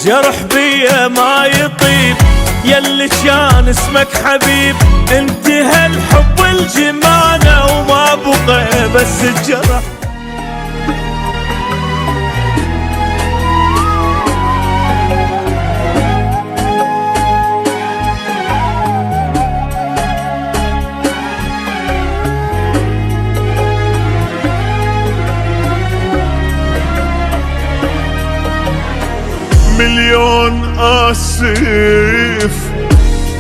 جرح بيا ما يطيب يلي كان اسمك حبيب، انتهى الحب الجمانة وما بقى بس الجرح. مليون آسف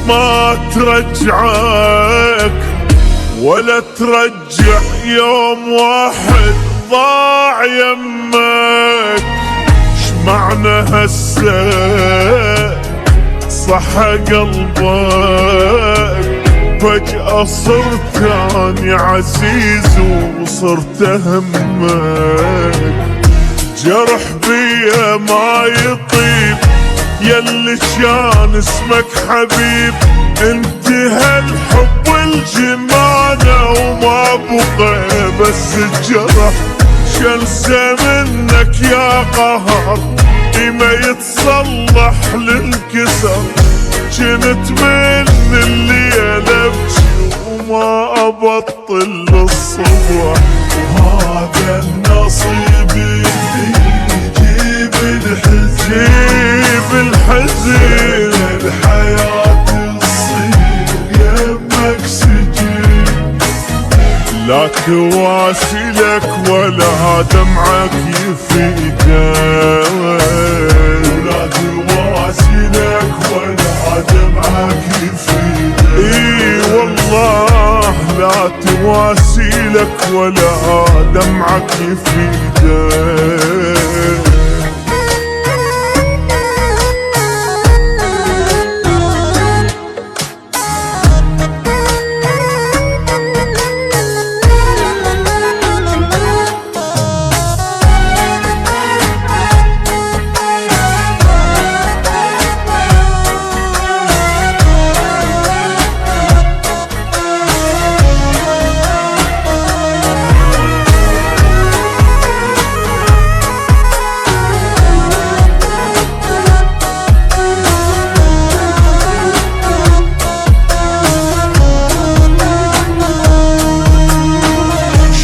ما ترجعك ولا ترجع يوم واحد ضاع يمك. شمعنى هسه صح قلبك فجأة صرت اني عزيز وصرت همك. جرح بيا ما يطيب يلي كان اسمك حبيب، انتهى الحب الجمانة وما بقى بس الجرح. شنسى منك يا قهر ما يتصلح للكسر، جنت من الليلة ابكي وما ابطل للصبح. وهذا النصيب اللي يجيب الحزن، يجيب الحزن الحياة تصير يمك سجن. لا تواسلك ولا دمعك يفيدك، ولا تواسلك ولا دمعك يفيدك. اي والله لا تواسلك ولا دمعك يفيدك.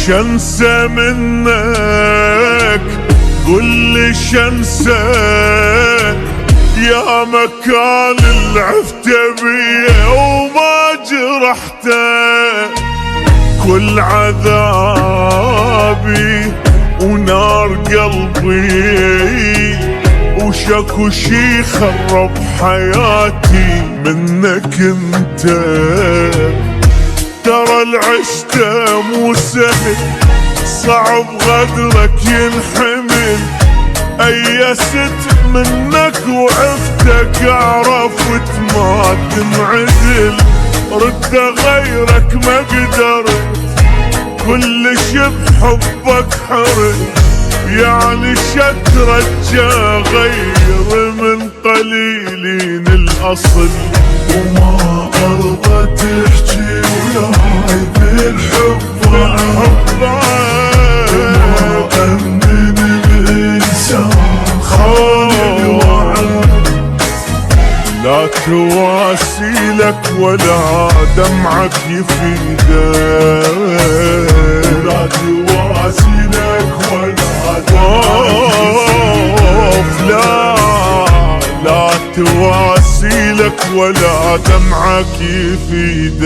شنسى منك قل لي شنسى يا مكان اللي عفت بيه وما جرحته. كل عذابي ونار قلبي وشكو شي خرب حياتي منك انت. ترى العشتة مو سهل صعب غدرك ينحمل، أيست منك وعفتك عرفت ما تنعدل. رد غيرك ما قدرت كلش بحبك حرج، يعني شترجى غير من قليلين الأصل. وما أرضى تحكي وياي بالحب وما أمن بإنسان خالي وعد. لا تواسيلك ولا دمعك يفيدك، لا تواسيلك ولا دمعك لا تواسيلك ولا دمعك يفيدك.